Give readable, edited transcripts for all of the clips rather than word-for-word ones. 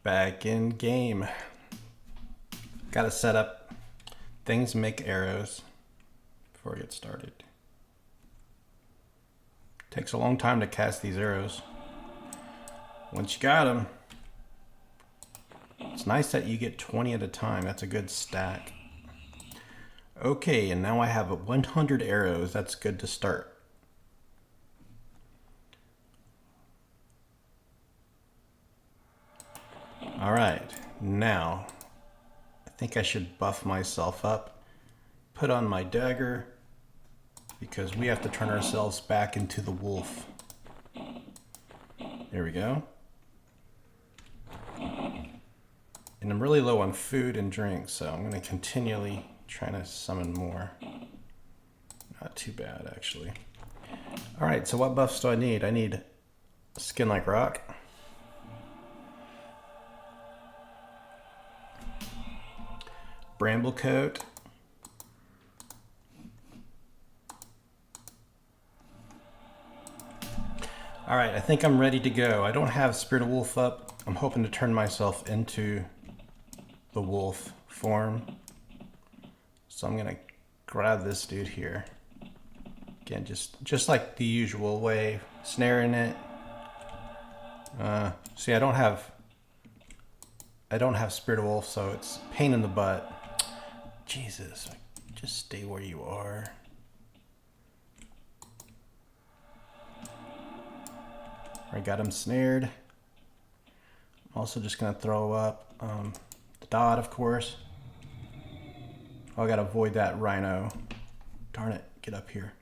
Back in game. Gotta set up things, make arrows before I get started. Takes a long time to cast these arrows. Once you got them, it's nice that you get 20 at a time. That's a good stack. Okay, and now I have 100 arrows. That's good to start. All right, now I think I should buff myself up, put on my dagger, because we have to turn ourselves back into the wolf. There we go. And I'm really low on food and drink, so I'm going to continually try to summon more. Not too bad, actually. All right, so what buffs do I need? I need skin like rock. Bramble coat. All right, I think I'm ready to go. I don't have Spirit of Wolf up. I'm hoping to turn myself into the wolf form. So I'm gonna grab this dude here. Again, just like the usual way, snaring it. See, I don't have Spirit of Wolf, so it's a pain in the butt. Jesus, just stay where you are. I got him snared. I'm also just gonna throw up the dot, of course. Oh, I gotta avoid that rhino. Darn it, get up here.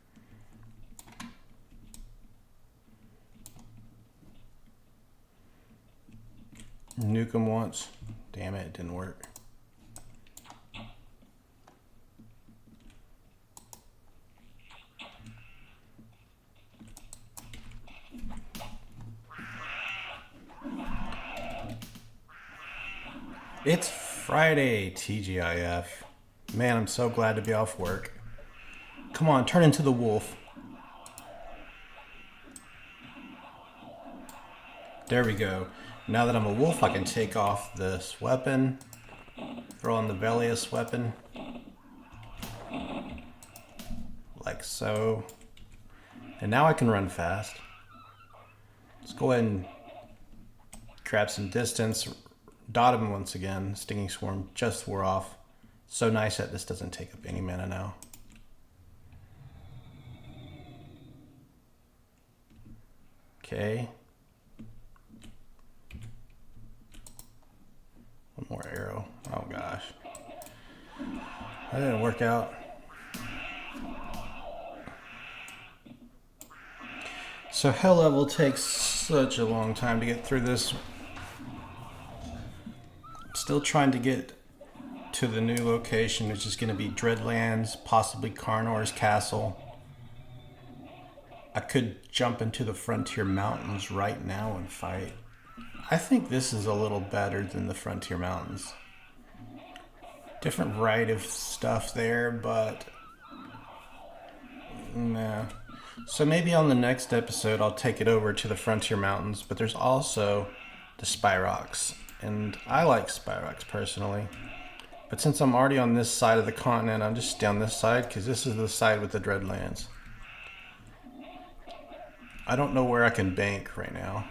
Nuke him once. Damn it, it didn't work. It's Friday, TGIF. Man, I'm so glad to be off work. Come on, turn into the wolf. There we go. Now that I'm a wolf, I can take off this weapon, throw on the Velius weapon, like so. And now I can run fast. Let's go ahead and grab some distance. Dot him once again. Stinging Swarm just wore off. So nice that this doesn't take up any mana now. Okay. One more arrow. Oh gosh. That didn't work out. So hell level takes such a long time to get through this. Still trying to get to the new location, which is going to be Dreadlands, possibly Karnor's Castle. I could jump into the Frontier Mountains right now and fight. I think this is a little better than the Frontier Mountains. Different variety of stuff there, but nah. So maybe on the next episode I'll take it over to the Frontier Mountains, but there's also the Spyrox. And I like Spyrox personally. But since I'm already on this side of the continent, I'm just stay on this side because this is the side with the Dreadlands. I don't know where I can bank right now.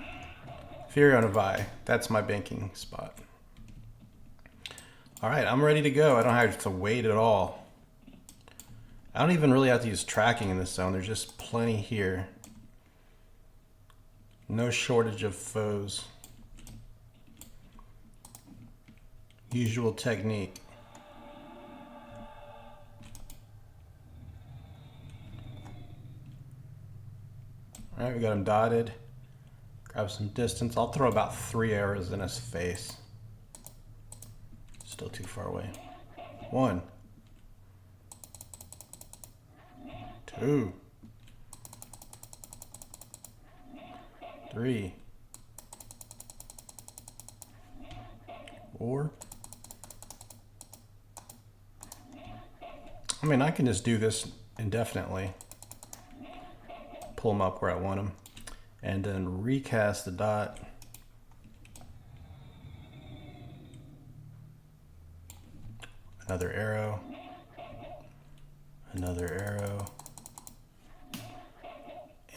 Fury on Vi, that's my banking spot. Alright, I'm ready to go. I don't have to wait at all. I don't even really have to use tracking in this zone. There's just plenty here. No shortage of foes. Usual technique. Alright, we got him dotted. Grab some distance. I'll throw about 3 arrows in his face. Still too far away. 1. 2. 3. 4. I mean, I can just do this indefinitely. Pull them up where I want them. And then recast the dot. Another arrow. Another arrow.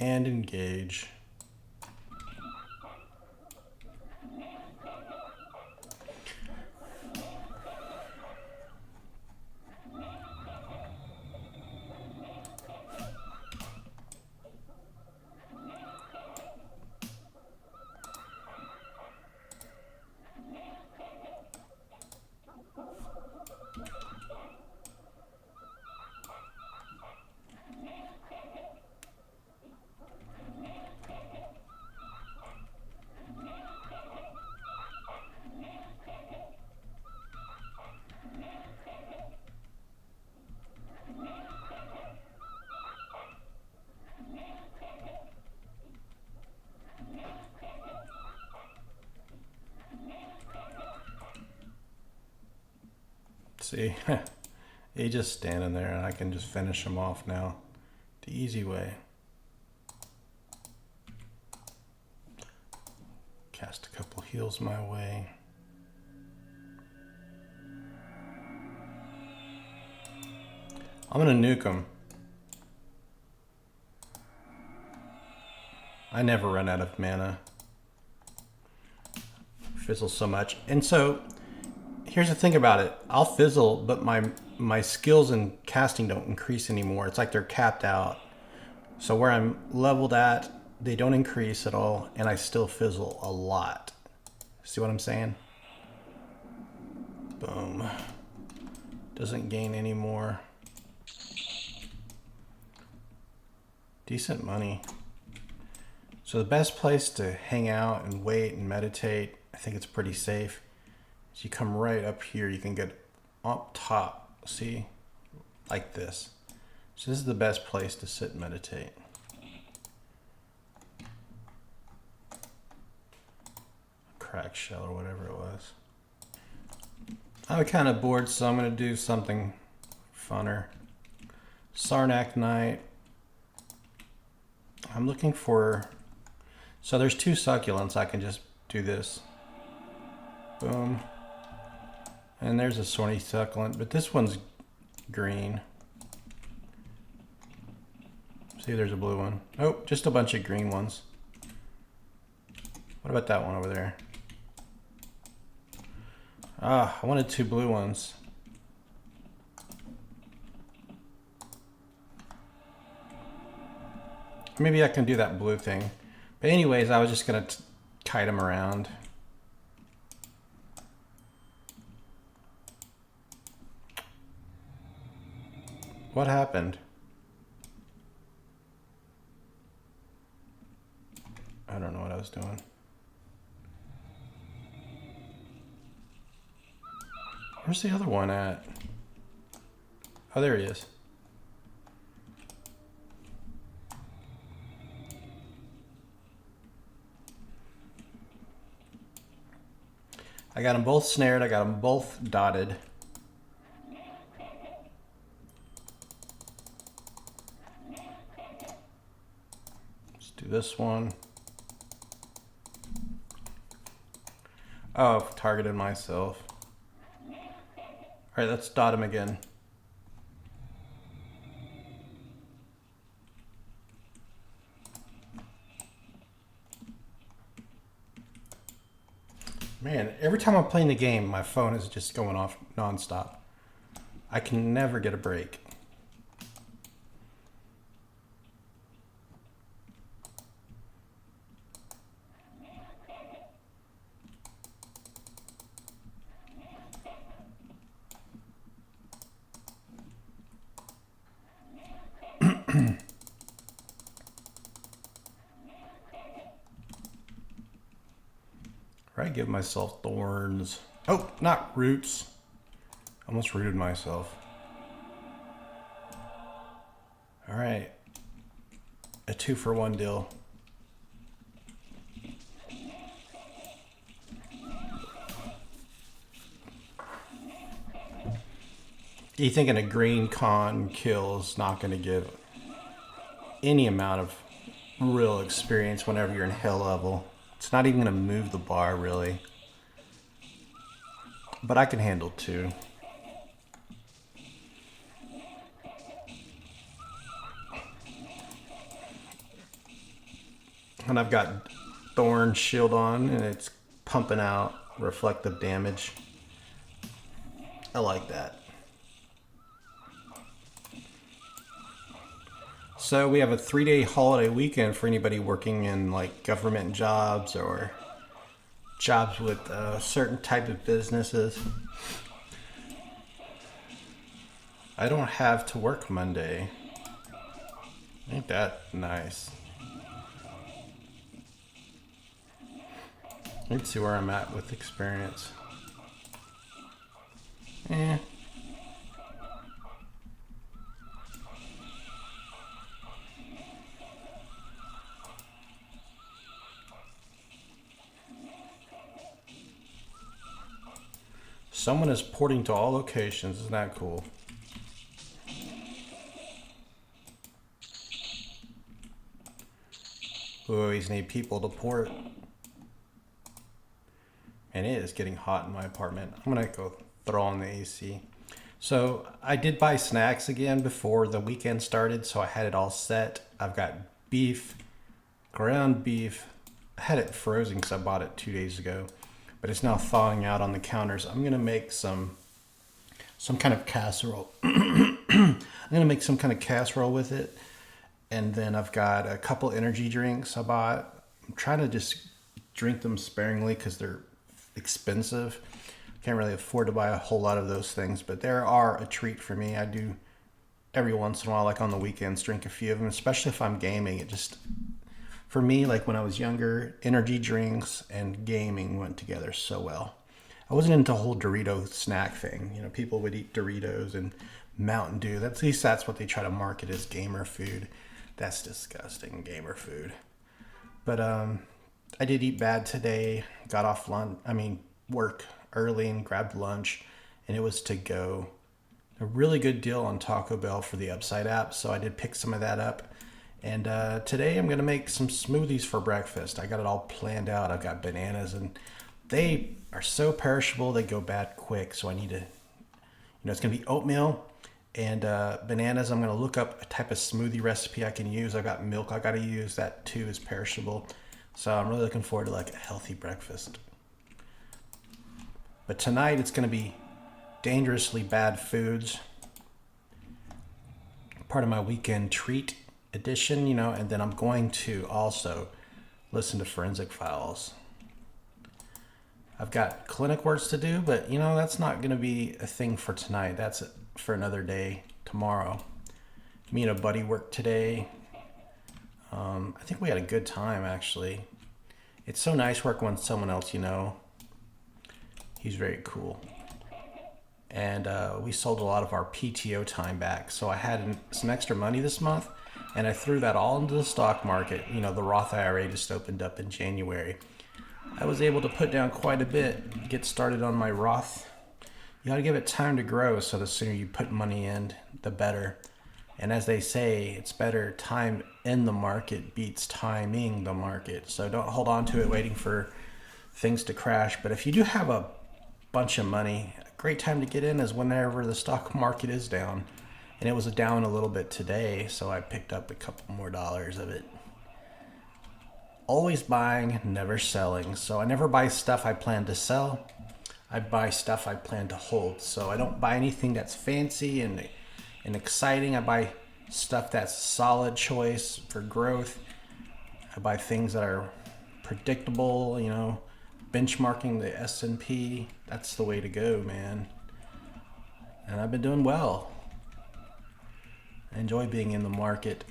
And engage. See, he's just standing there and I can just finish him off now the easy way. Cast a couple heals my way. I'm gonna nuke him. I never run out of mana. Fizzle so much. And so here's the thing about it. I'll fizzle, but my skills in casting don't increase anymore. It's like they're capped out. So where I'm leveled at, they don't increase at all, and I still fizzle a lot. See what I'm saying? Boom. Doesn't gain any more. Decent money. So the best place to hang out and wait and meditate, I think it's pretty safe. So you come right up here, you can get up top, see? Like this. So this is the best place to sit and meditate. Crack shell or whatever it was. I'm kind of bored, so I'm going to do something funner. Sarnak Knight. I'm looking for... So there's two succulents. I can just do this. Boom. And there's a Sorny succulent, but this one's green. See, there's a blue one. Oh, just a bunch of green ones. What about that one over there? Ah, I wanted two blue ones. Maybe I can do that blue thing. But anyways, I was just gonna kite them around. What happened? I don't know what I was doing. Where's the other one at? Oh, there he is. I got them both snared. I got them both dotted. Let's do this one. Oh, I've targeted myself. All right, let's dot him again. Man, every time I'm playing the game, my phone is just going off nonstop. I can never get a break. Right, give myself thorns. Oh, not roots. Almost rooted myself. All right, a 2-for-1 deal. You thinking a green con kill is not going to give any amount of real experience whenever you're in hell level. It's not even going to move the bar, really. But I can handle 2. And I've got Thorn Shield on, and it's pumping out reflective damage. I like that. So we have a 3-day holiday weekend for anybody working in like government jobs or jobs with certain type of businesses. I don't have to work Monday. Ain't that nice? Let's see where I'm at with experience. Someone is porting to all locations. Isn't that cool? We always need people to port. And it is getting hot in my apartment. I'm gonna go throw on the AC. So I did buy snacks again before the weekend started, so I had it all set. I've got beef, ground beef. I had it frozen because I bought it 2 days ago, but it's now thawing out on the counters. I'm gonna make some kind of casserole. I'm gonna make some kind of casserole with it. And then I've got a couple energy drinks I bought. I'm trying to just drink them sparingly because they're expensive. Can't really afford to buy a whole lot of those things, but they are a treat for me. I do every once in a while, like on the weekends, drink a few of them, especially if I'm gaming. It just, for me, like when I was younger, energy drinks and gaming went together so well. I wasn't into the whole Dorito snack thing. You know, people would eat Doritos and Mountain Dew. At least that's what they try to market as gamer food. That's disgusting, gamer food. But I did eat bad today. Got off work early and grabbed lunch, and it was to go. A really good deal on Taco Bell for the Upside app, so I did pick some of that up. And today I'm gonna make some smoothies for breakfast. I got it all planned out. I've got bananas, and they are so perishable they go bad quick. So I need to, it's gonna be oatmeal and bananas. I'm gonna look up a type of smoothie recipe I can use. I've got milk I gotta use. That too is perishable. So I'm really looking forward to like a healthy breakfast. But tonight it's gonna be dangerously bad foods. Part of my weekend treat edition, and then I'm going to also listen to Forensic Files. I've got clinic works to do, but that's not gonna be a thing for tonight. That's for another day, tomorrow. Me and a buddy worked today. I think we had a good time, actually. It's so nice working with someone else, He's very cool. And we sold a lot of our PTO time back. So I had some extra money this month, and I threw that all into the stock market. The Roth IRA just opened up in January. I was able to put down quite a bit, get started on my Roth. You got to give it time to grow, so the sooner you put money in, the better. And as they say, it's better time in the market beats timing the market. So don't hold on to it waiting for things to crash. But if you do have a bunch of money, a great time to get in is whenever the stock market is down. And it was down a little bit today, so I picked up a couple more dollars of it. Always buying, never selling. So I never buy stuff I plan to sell. I buy stuff I plan to hold. So I don't buy anything that's fancy and exciting. I buy stuff that's a solid choice for growth. I buy things that are predictable, benchmarking the S&P. That's the way to go, man. And I've been doing well. I enjoy being in the market.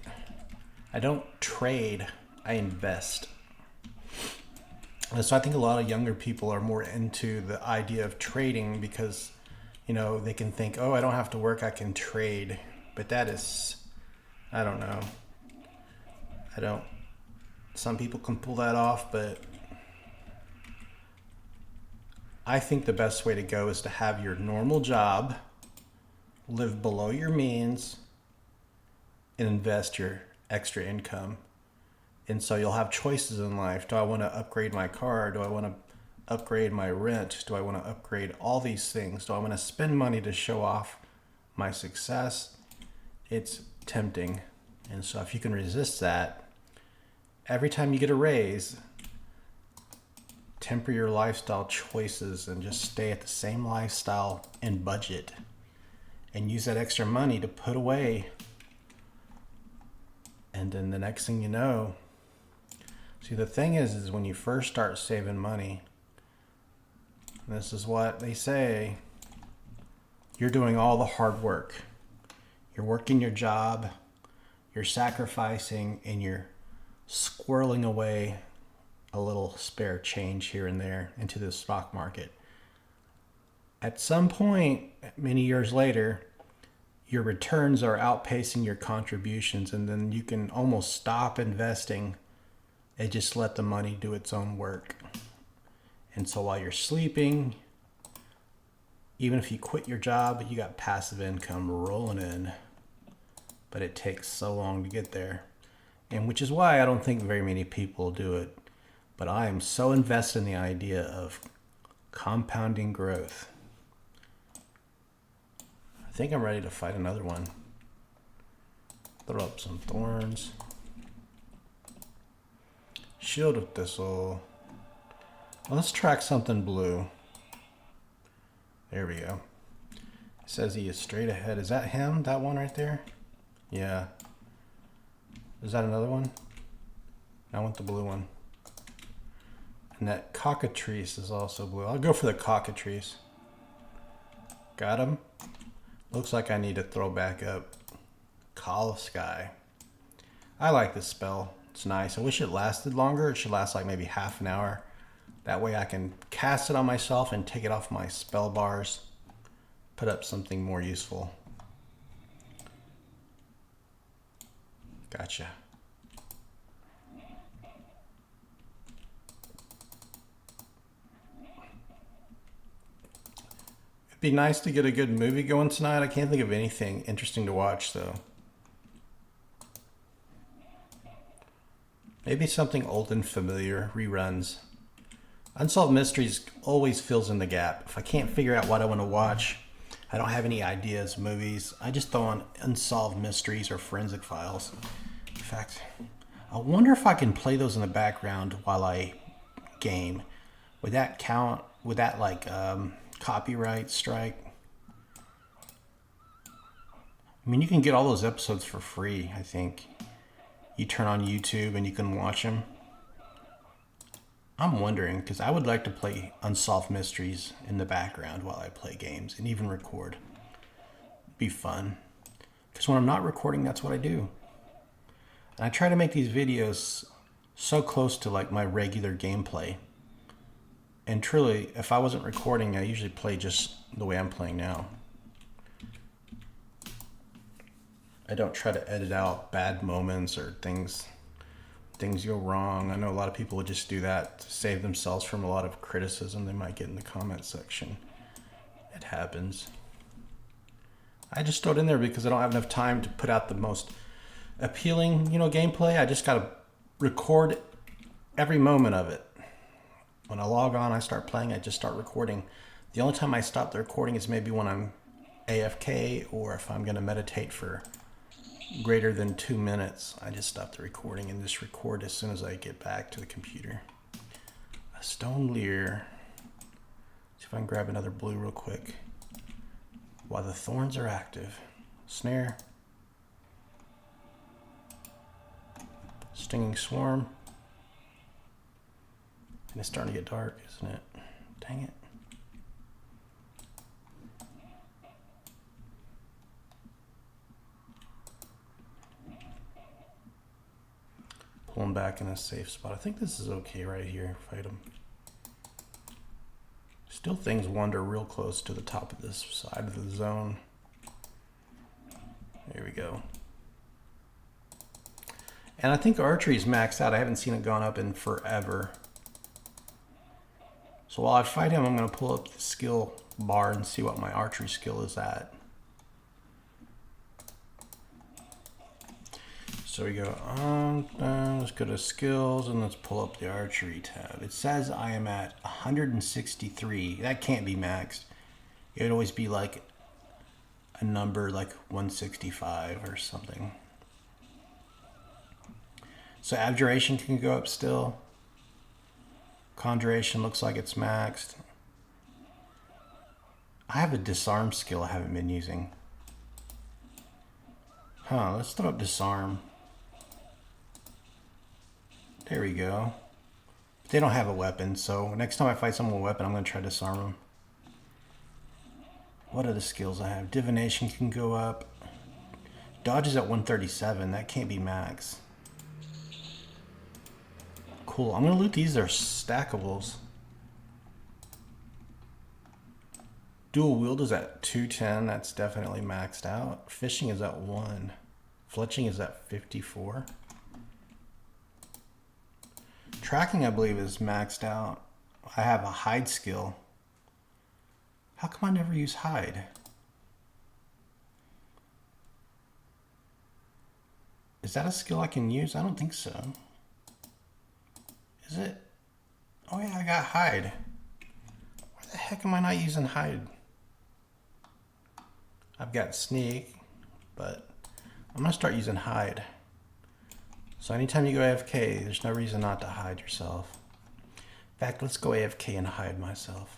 I don't trade, I invest. And so I think a lot of younger people are more into the idea of trading because, they can think, oh, I don't have to work, I can trade. But that is, I don't know. Some people can pull that off, but I think the best way to go is to have your normal job, live below your means, and invest your extra income. And so you'll have choices in life. Do I want to upgrade my car? Do I want to upgrade my rent? Do I want to upgrade all these things? Do I want to spend money to show off my success? It's tempting. And so if you can resist that, every time you get a raise, temper your lifestyle choices and just stay at the same lifestyle and budget, and use that extra money to put away. And then the next thing you know, see, the thing is when you first start saving money, this is what they say, you're doing all the hard work. You're working your job, you're sacrificing, and you're squirreling away a little spare change here and there into the stock market. At some point, many years later, your returns are outpacing your contributions, and then you can almost stop investing and just let the money do its own work. And so while you're sleeping, even if you quit your job, you got passive income rolling in. But it takes so long to get there. And which is why I don't think very many people do it. But I am so invested in the idea of compounding growth. I think I'm ready to fight another one. Throw up some thorns. Shield of thistle. Well, let's track something blue. There we go. It says he is straight ahead. Is that him? That one right there? Yeah. Is that another one? I want the blue one. And that cockatrice is also blue. I'll go for the cockatrice. Got him. Looks like I need to throw back up Call of Sky. I like this spell. It's nice. I wish it lasted longer. It should last like maybe half an hour. That way I can cast it on myself and take it off my spell bars. Put up something more useful. Gotcha. It'd be nice to get a good movie going tonight. I can't think of anything interesting to watch though. Maybe something old and familiar, reruns. Unsolved Mysteries always fills in the gap. If I can't figure out what I want to watch, I don't have any ideas, movies, I just throw on Unsolved Mysteries or Forensic Files. In fact, I wonder if I can play those in the background while I game. Would that count? Would that like copyright strike? I mean, you can get all those episodes for free, I think. You turn on YouTube and you can watch them. I'm wondering, because I would like to play Unsolved Mysteries in the background while I play games and even record. It'd be fun. Because when I'm not recording, that's what I do. And I try to make these videos so close to like my regular gameplay. And truly, if I wasn't recording, I usually play just the way I'm playing now. I don't try to edit out bad moments or things go wrong. I know a lot of people would just do that to save themselves from a lot of criticism they might get in the comment section. It happens. I just throw it in there because I don't have enough time to put out the most appealing, gameplay. I just gotta record every moment of it. When I log on, I start playing, I just start recording. The only time I stop the recording is maybe when I'm AFK or if I'm gonna meditate for greater than 2 minutes. I just stop the recording and just record as soon as I get back to the computer. A stone leer. See if I can grab another blue real quick while the thorns are active. Snare. Stinging swarm. And it's starting to get dark, isn't it? Dang it. Pull him back in a safe spot. I think this is okay right here. Fight him. Still things wander real close to the top of this side of the zone. There we go. And I think archery is maxed out. I haven't seen it gone up in forever. So while I fight him, I'm going to pull up the skill bar and see what my archery skill is at. So we go on, let's go to skills and let's pull up the archery tab. It says I am at 163. That can't be maxed. It would always be like a number like 165 or something. So abjuration can go up still. Conjuration looks like it's maxed. I have a disarm skill I haven't been using. Huh, let's throw up disarm. There we go. They don't have a weapon, so next time I fight someone with a weapon, I'm going to try to disarm them. What are the skills I have? Divination can go up. Dodge is at 137. That can't be max. Cool. I'm going to loot these. They're stackables. Dual wield is at 210. That's definitely maxed out. Fishing is at 1. Fletching is at 54. Tracking, I believe, is maxed out. I have a hide skill. How come I never use hide? Is that a skill I can use? I don't think so. Is it? Oh yeah, I got hide. Why the heck am I not using hide? I've got sneak, but I'm gonna start using hide. So anytime you go AFK, there's no reason not to hide yourself. In fact, let's go AFK and hide myself.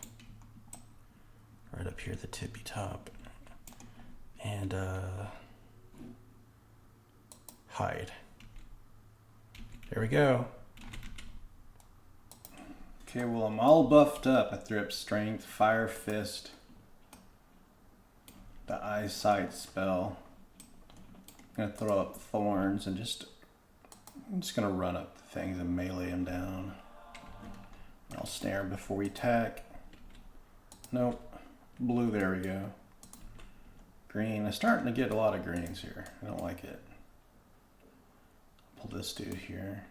Right up here at the tippy top. And hide. There we go. Okay, well, I'm all buffed up. I threw up strength, fire fist, the eyesight spell. I'm gonna throw up thorns and I'm just gonna run up the things and melee them down. I'll snare them before we attack. Nope. Blue, there we go. Green. I'm starting to get a lot of greens here. I don't like it. Pull this dude here.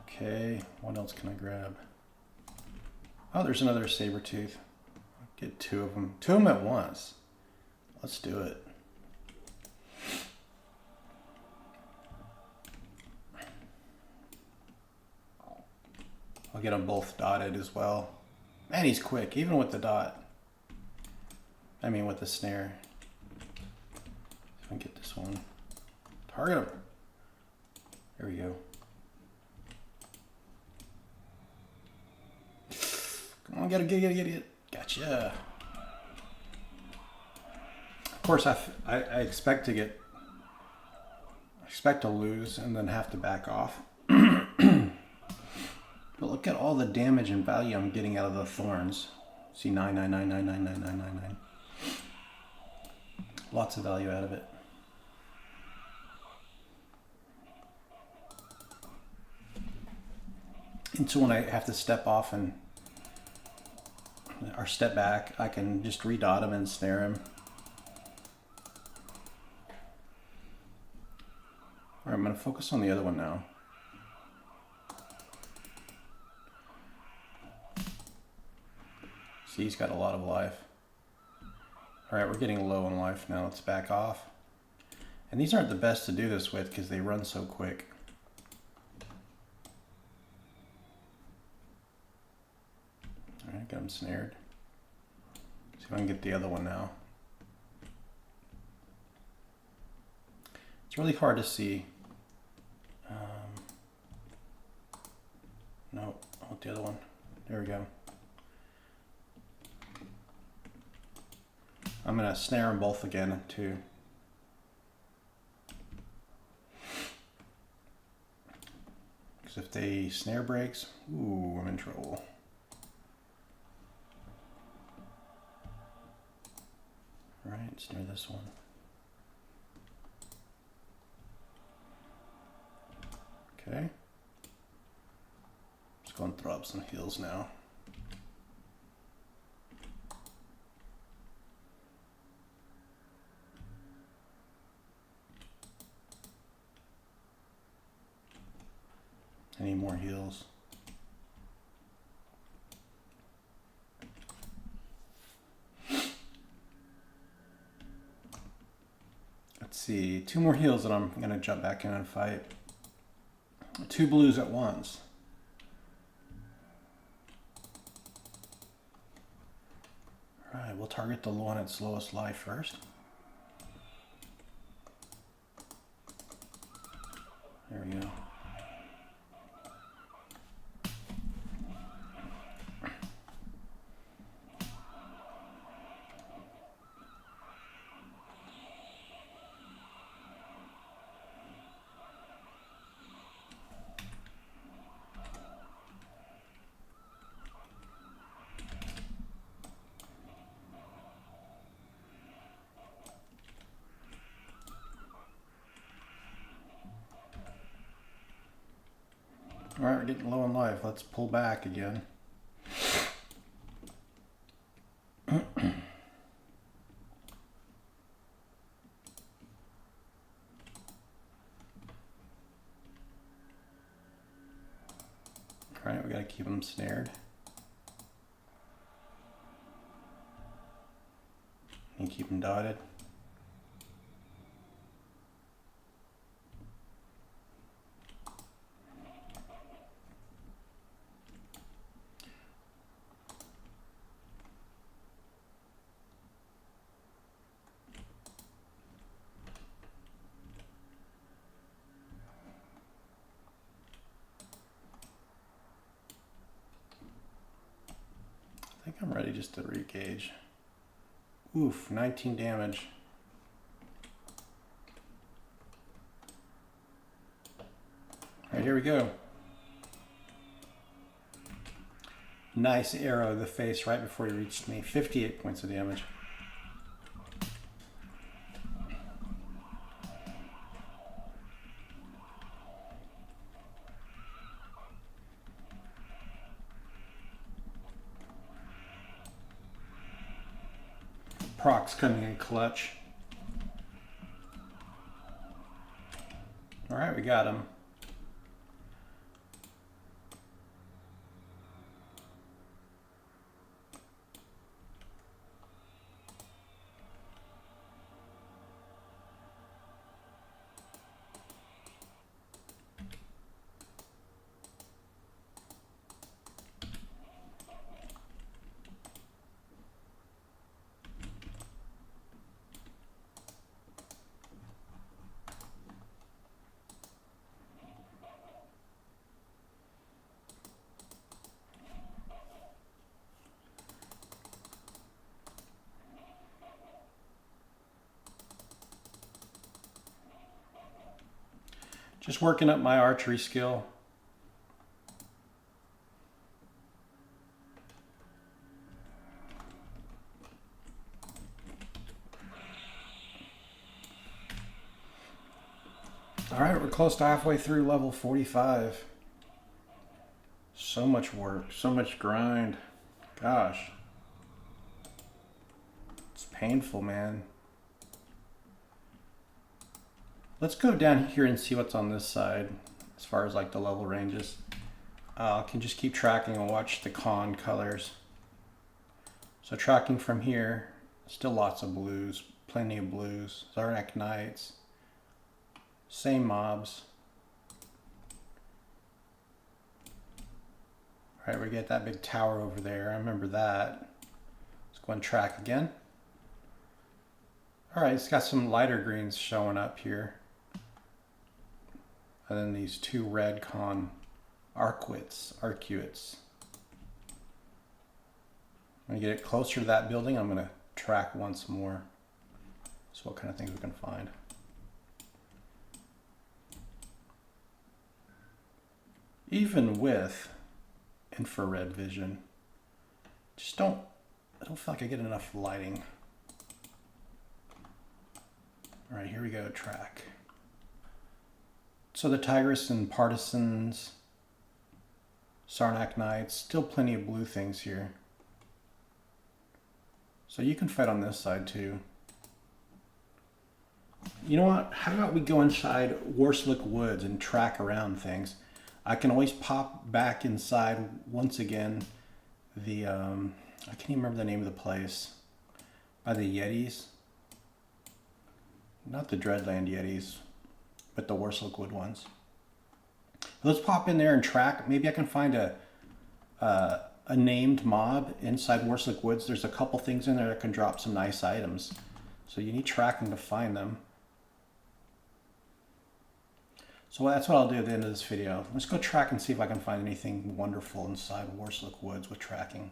Okay, what else can I grab? Oh, there's another saber tooth. I'll get 2 of them. 2 of them at once. Let's do it. I'll get them both dotted as well. Man, he's quick, even with the dot. I mean, with the snare. If I can get this one. Target him. There we go. Come on, get it. Gotcha. Of course, I expect to get... I expect to lose and then have to back off. But look at all the damage and value I'm getting out of the thorns. See, 999999999. Lots of value out of it. And so when I have to step off or step back, I can just redot him and snare him. All right, I'm going to focus on the other one now. See, he's got a lot of life. All right, we're getting low on life now. Let's back off. And these aren't the best to do this with because they run so quick. All right, got him snared. See if I can get the other one now. It's really hard to see. No, I want the other one. There we go. I'm going to snare them both again, too. Because if they snare breaks, ooh, I'm in trouble. All right, snare this one. Okay. Just going to throw up some heals now. I need more heals. Let's see, 2 more heals and I'm gonna jump back in and fight. 2 blues at once. All right, we'll target the one at slowest life first. Alright, we're getting low on life. Let's pull back again. Alright, we gotta keep them snared. And keep them dotted. I think I'm ready just to re-gauge. Oof, 19 damage. Alright, here we go. Nice arrow to the face right before he reached me. 58 points of damage. Proc's coming in clutch. Alright, we got him. Just working up my archery skill. All right, we're close to halfway through level 45. So much work, so much grind. Gosh. It's painful, man. Let's go down here and see what's on this side as far as like the level ranges. I can just keep tracking and watch the con colors. So tracking from here, still lots of blues, plenty of blues. Zarnak Knights, same mobs. All right, we get that big tower over there. I remember that. Let's go and track again. All right, it's got some lighter greens showing up here. And then these two red con arcuates. When I get it closer to that building, I'm gonna track once more. So what kind of things we can find. Even with infrared vision, I don't feel like I get enough lighting. All right, here we go, track. So the Tigress and Partisans, Zarnak Knights, still plenty of blue things here. So you can fight on this side too. You know what? How about we go inside Warslik Woods and track around things? I can always pop back inside once again the, I can't even remember the name of the place, by the Yetis. Not the Dreadland Yetis, but the Warslik Wood ones. Let's pop in there and track. Maybe I can find a named mob inside Warslik Woods. There's a couple things in there that can drop some nice items. So you need tracking to find them. So that's what I'll do at the end of this video. Let's go track and see if I can find anything wonderful inside Warslik Woods with tracking.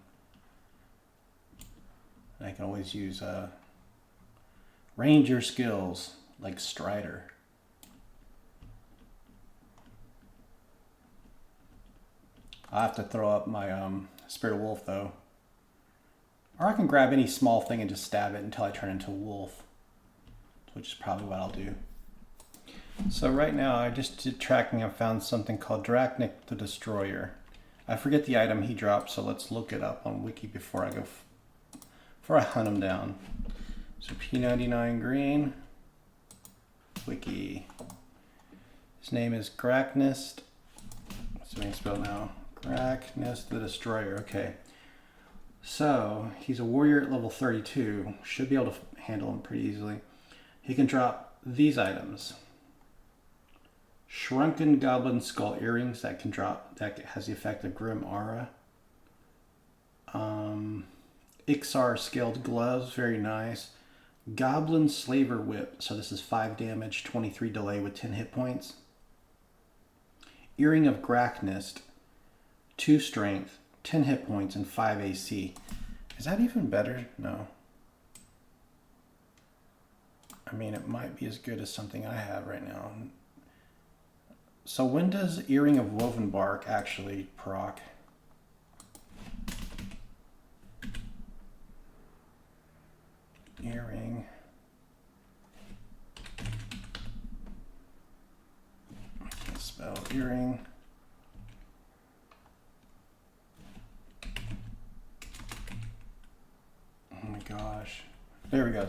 And I can always use ranger skills like Strider. I'll have to throw up my Spirit Wolf though. Or I can grab any small thing and just stab it until I turn into a wolf, which is probably what I'll do. So right now I just did tracking and found something called Dracnik the Destroyer. I forget the item he dropped, so let's look it up on Wiki before I hunt him down. So P99 green, Wiki. His name is Graknist. What's the name spelled now? Graknist the Destroyer. Okay. So he's a warrior at level 32. Should be able to handle him pretty easily. He can drop these items. Shrunken Goblin Skull Earrings that can drop, that has the effect of Grim Aura. Iksar Scaled Gloves, very nice. Goblin Slaver Whip, so this is 5 damage, 23 delay with 10 hit points. Earring of Graknist, 2 strength, 10 hit points, and 5 AC. Is that even better? No. I mean, it might be as good as something I have right now. So when does Earring of Woven Bark actually proc? Earring. I can't spell earring. Oh my gosh. There we go.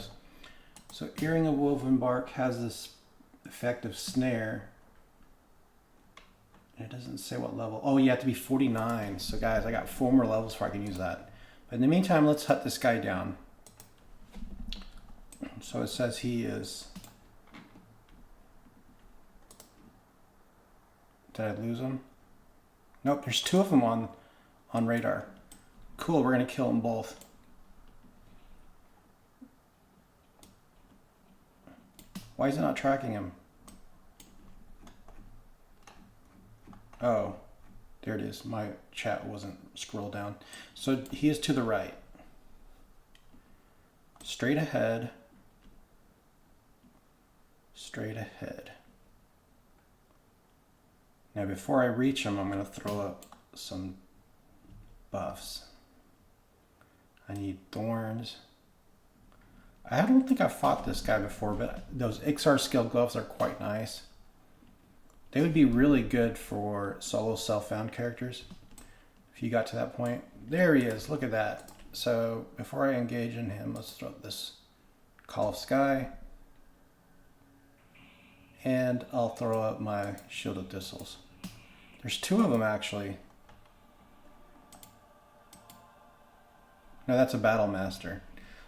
So Earring of Woven Bark has this effect of snare. It doesn't say what level. Oh, you have to be 49. So guys, I got 4 more levels before I can use that. But in the meantime, let's hunt this guy down. So it says he is... Did I lose him? Nope, there's 2 of them on radar. Cool, we're going to kill them both. Why is it not tracking him? Oh, there it is. My chat wasn't scrolled down. So he is to the right. Straight ahead. Straight ahead. Now before I reach him, I'm going to throw up some buffs. I need thorns. I don't think I've fought this guy before, but those Iksar Scaled gloves are quite nice. They would be really good for solo self-found characters if you got to that point. There he is, look at that. So before I engage in him, let's throw this Call of Sky. And I'll throw up my Shield of Thistles. There's 2 of them actually. No, that's a Battle Master.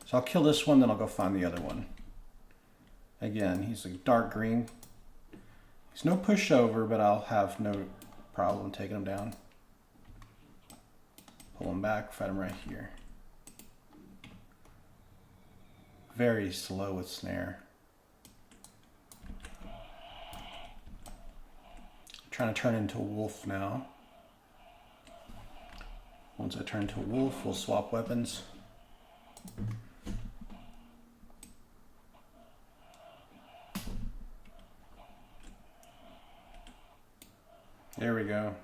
So I'll kill this one, then I'll go find the other one. Again, he's a dark green. He's no pushover, but I'll have no problem taking him down. Pull him back, fight him right here. Very slow with snare. Trying to turn into a wolf now. Once I turn into a wolf, we'll swap weapons. There we go.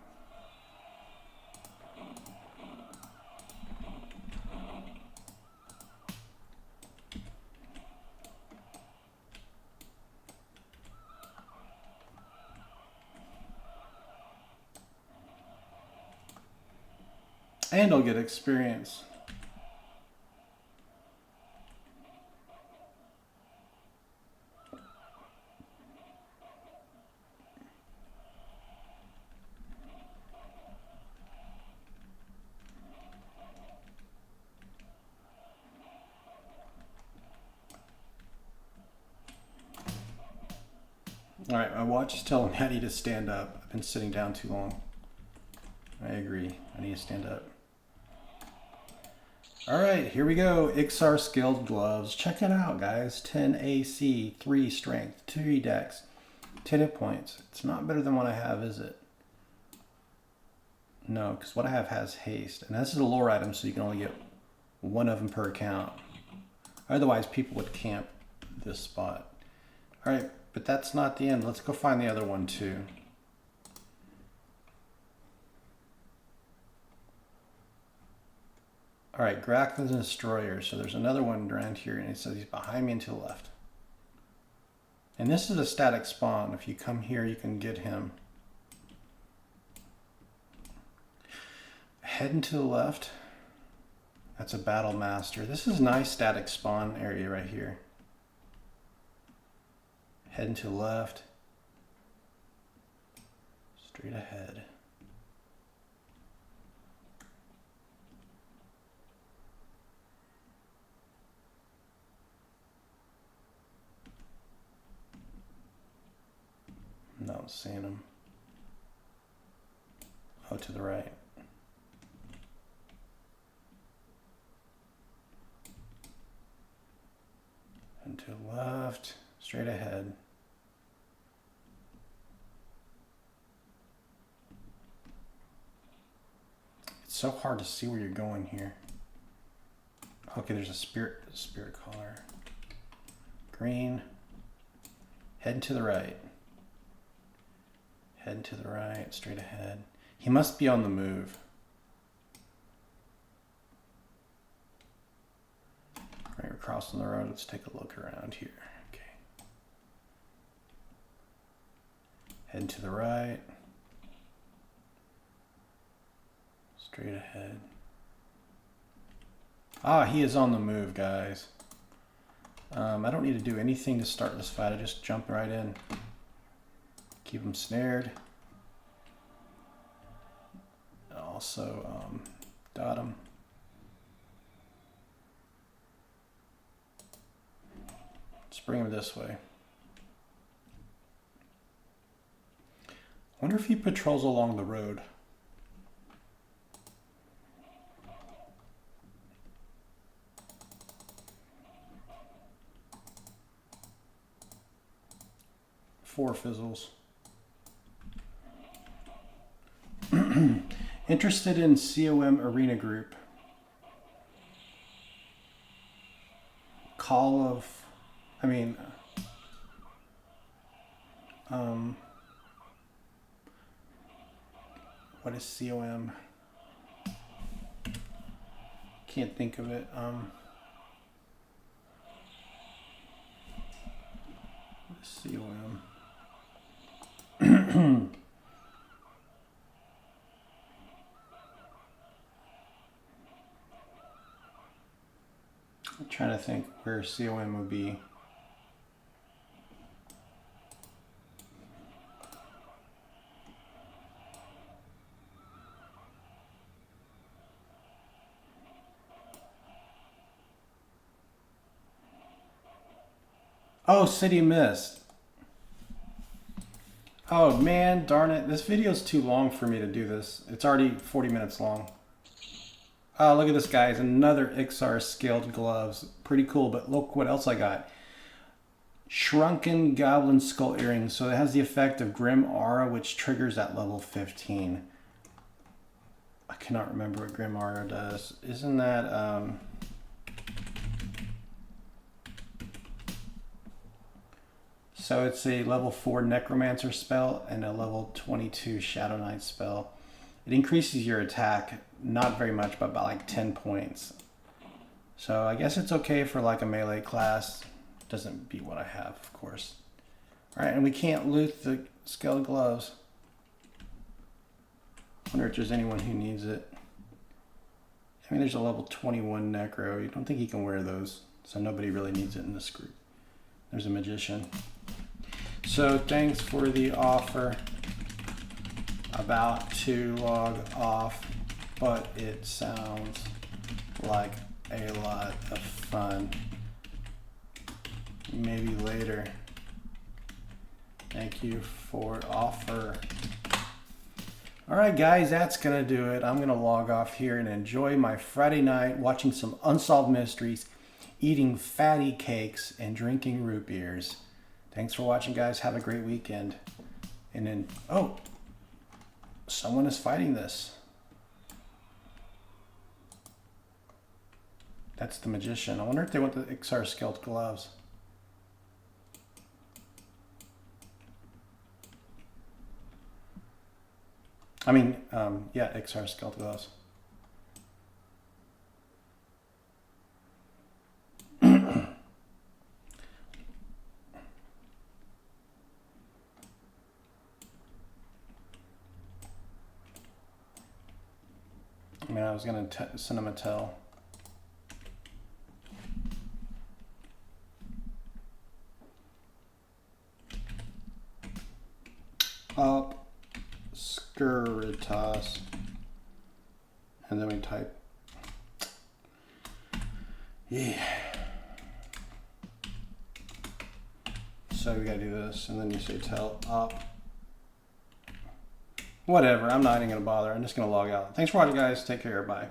And I'll get experience. All right, my watch is telling me I need to stand up. I've been sitting down too long. I agree, I need to stand up. All right, here we go. Iksar Scaled Gloves. Check it out, guys. 10 AC, 3 Strength, 2 Dex, 10 hit points. It's not better than what I have, is it? No, because what I have has haste. And this is a lore item, so you can only get 1 of them per account. Otherwise, people would camp this spot. All right, but that's not the end. Let's go find the other one, too. All right, Graknist the Destroyer. So there's another one around here, and it says he's behind me and to the left. And this is a static spawn. If you come here, you can get him. Heading to the left. That's a battle master. This is a nice static spawn area right here. Heading to the left. Straight ahead. Not seeing him. Oh, to the right. And to the left, straight ahead. It's so hard to see where you're going here. Okay, there's a spirit collar. Green. Heading to the right. Head to the right, straight ahead. He must be on the move. Right, we're crossing the road. Let's take a look around here. Okay. Head to the right. Straight ahead. Ah, he is on the move, guys. I don't need to do anything to start this fight. I just jump right in. Keep him snared. Also, dot him. Let's bring him this way. I wonder if he patrols along the road. Four fizzles. Interested in COM Arena Group. What is COM? Can't think of it. What is COM? I'm trying to think where COM would be. Oh, City Mist. Oh man, darn it. This video is too long for me to do this. It's already 40 minutes long. Oh, look at this, guys. Another Iksar Scaled gloves. Pretty cool, but look what else I got. Shrunken Goblin Earring. So it has the effect of Grim Aura, which triggers at level 15. I cannot remember what Grim Aura does. Isn't that... So it's a level 4 Necromancer spell and a level 22 Shadow Knight spell. It increases your attack, not very much, but by like 10 points. So I guess it's okay for like a melee class. Doesn't beat what I have, of course. All right, and we can't loot the scaled gloves. Wonder if there's anyone who needs it. I mean, there's a level 21 Necro. You don't think he can wear those, so nobody really needs it in this group. There's a Magician. So thanks for the offer. About to log off, but it sounds like a lot of fun. Maybe later. Thank you for offer. All right, guys, that's gonna do it. I'm gonna log off here and enjoy my Friday night watching some Unsolved Mysteries, eating fatty cakes, and drinking root beers. Thanks for watching, guys. Have a great weekend. And then, oh, someone is fighting this. That's the Magician. I wonder if they want the Iksar Scaled gloves. I mean, yeah, Iksar Scaled gloves. was going to send him a tell. Obscuritas. And then we type. Yeah. So we gotta do this, and then you say tell up. Whatever, I'm not even gonna bother. I'm just gonna log out. Thanks for watching, guys. Take care. Bye.